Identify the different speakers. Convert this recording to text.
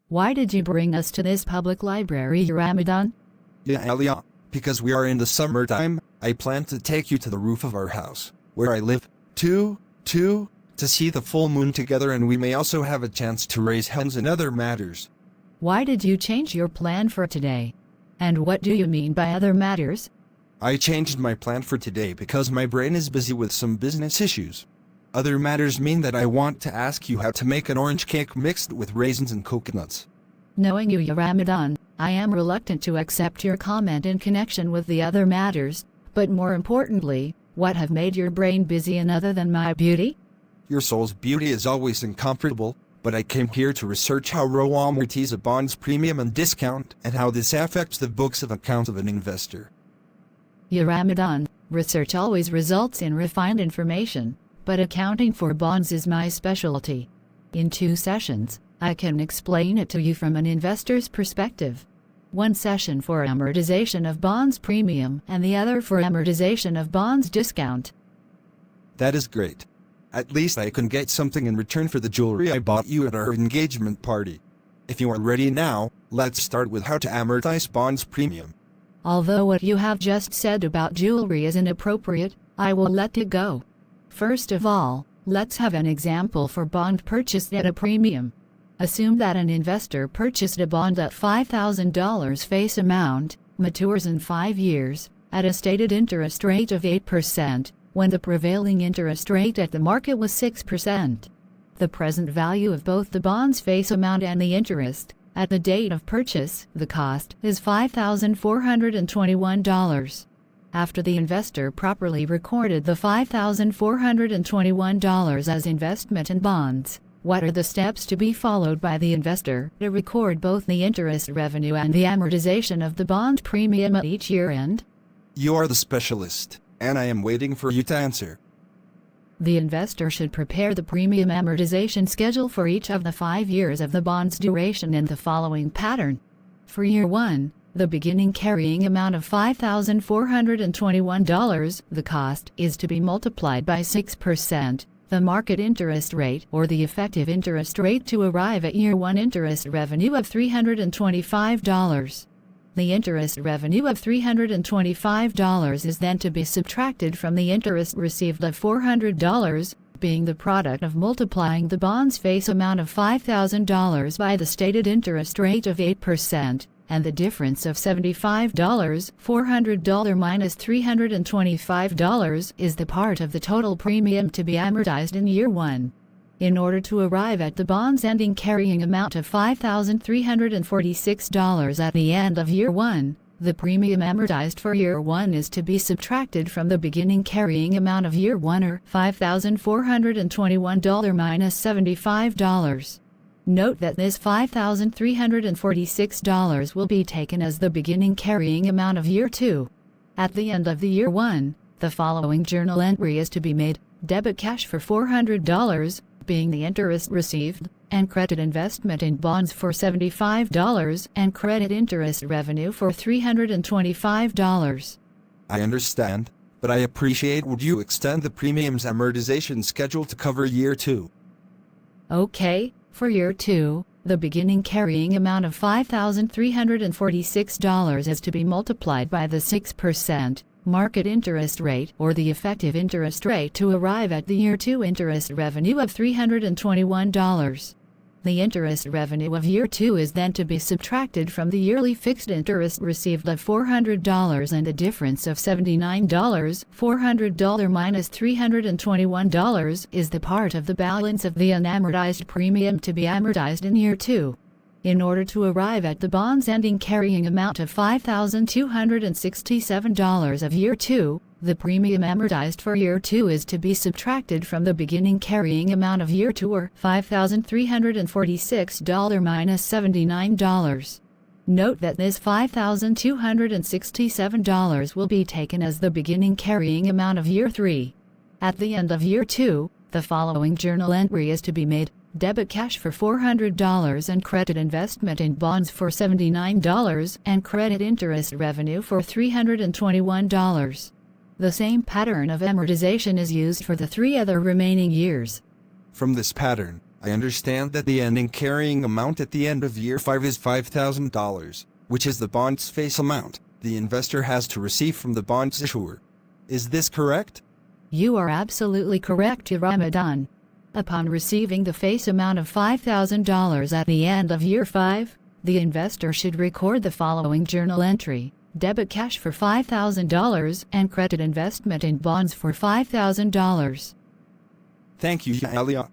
Speaker 1: Why did you bring us to this public library, Ramadan?
Speaker 2: Yeah, Elia, because we are in the summertime, I plan to take you to the roof of our house, where I live, to see the full moon together, and we may also have a chance to raise hens and other matters.
Speaker 1: Why did you change your plan for today? And what do you mean by other matters?
Speaker 2: I changed my plan for today because my brain is busy with some business issues. Other matters mean that I want to ask you how to make an orange cake mixed with raisins and coconuts.
Speaker 1: Knowing you, Ramadan, I am reluctant to accept your comment in connection with the other matters, but more importantly, what have made your brain busy and other than my beauty?
Speaker 2: Your soul's beauty is always incomparable, but I came here to research how ROA amortize a bond's premium and discount and how this affects the books of accounts of an investor.
Speaker 1: Ya Ramadan, research always results in refined information, but accounting for bonds is my specialty. In 2 sessions, I can explain it to you from an investor's perspective. 1 session for amortization of bonds premium and the other for amortization of bonds discount.
Speaker 2: That is great. At least I can get something in return for the jewelry I bought you at our engagement party. If you are ready now, let's start with how to amortize bonds premium.
Speaker 1: Although what you have just said about jewelry is inappropriate, I will let it go. First of all, let's have an example for bond purchased at a premium. Assume that an investor purchased a bond at $5,000 face amount, matures in 5 years, at a stated interest rate of 8%, when the prevailing interest rate at the market was 6%. The present value of both the bond's face amount and the interest, at the date of purchase, the cost, is $5,421. After the investor properly recorded the $5,421 as investment in bonds, what are the steps to be followed by the investor to record both the interest revenue and the amortization of the bond premium at each year end?
Speaker 2: You are the specialist, and I am waiting for you to answer.
Speaker 1: The investor should prepare the premium amortization schedule for each of the 5 years of the bond's duration in the following pattern. For year 1, the beginning carrying amount of $5,421, the cost, is to be multiplied by 6%, the market interest rate or the effective interest rate, to arrive at year 1 interest revenue of $325. The interest revenue of $325 is then to be subtracted from the interest received of $400, being the product of multiplying the bond's face amount of $5,000 by the stated interest rate of 8%, and the difference of $75, $400 minus $325 is the part of the total premium to be amortized in year 1. In order to arrive at the bond's ending carrying amount of $5,346 at the end of year 1, the premium amortized for year 1 is to be subtracted from the beginning carrying amount of year 1, or $5,421 minus $75. Note that this $5,346 will be taken as the beginning carrying amount of year 2. At the end of the year 1, the following journal entry is to be made: debit cash for $400, being the interest received, and credit investment in bonds for $75, and credit interest revenue for $325.
Speaker 2: I understand, but I appreciate, would you extend the premium's amortization schedule to cover year 2?
Speaker 1: Okay, for year 2, the beginning carrying amount of $5,346 is to be multiplied by the 6% market interest rate or the effective interest rate to arrive at the year 2 interest revenue of $321. The interest revenue of year 2 is then to be subtracted from the yearly fixed interest received of $400, and the difference of $79, $400 minus $321 is the part of the balance of the unamortized premium to be amortized in year 2. In order to arrive at the bond's ending carrying amount of $5,267 of year 2, the premium amortized for year 2 is to be subtracted from the beginning carrying amount of year 2, or $5,346 minus $79. Note that this $5,267 will be taken as the beginning carrying amount of year 3. At the end of year 2, the following journal entry is to be made: debit cash for $400 and credit investment in bonds for $79, and credit interest revenue for $321. The same pattern of amortization is used for the 3 other remaining years.
Speaker 2: From this pattern, I understand that the ending carrying amount at the end of year 5 is $5,000, which is the bond's face amount the investor has to receive from the bond's issuer. Is this correct?
Speaker 1: You are absolutely correct, Ramadan. Upon receiving the face amount of $5,000 at the end of year 5, the investor should record the following journal entry: debit cash for $5,000 and credit investment in bonds for $5,000.
Speaker 2: Thank you, Alia.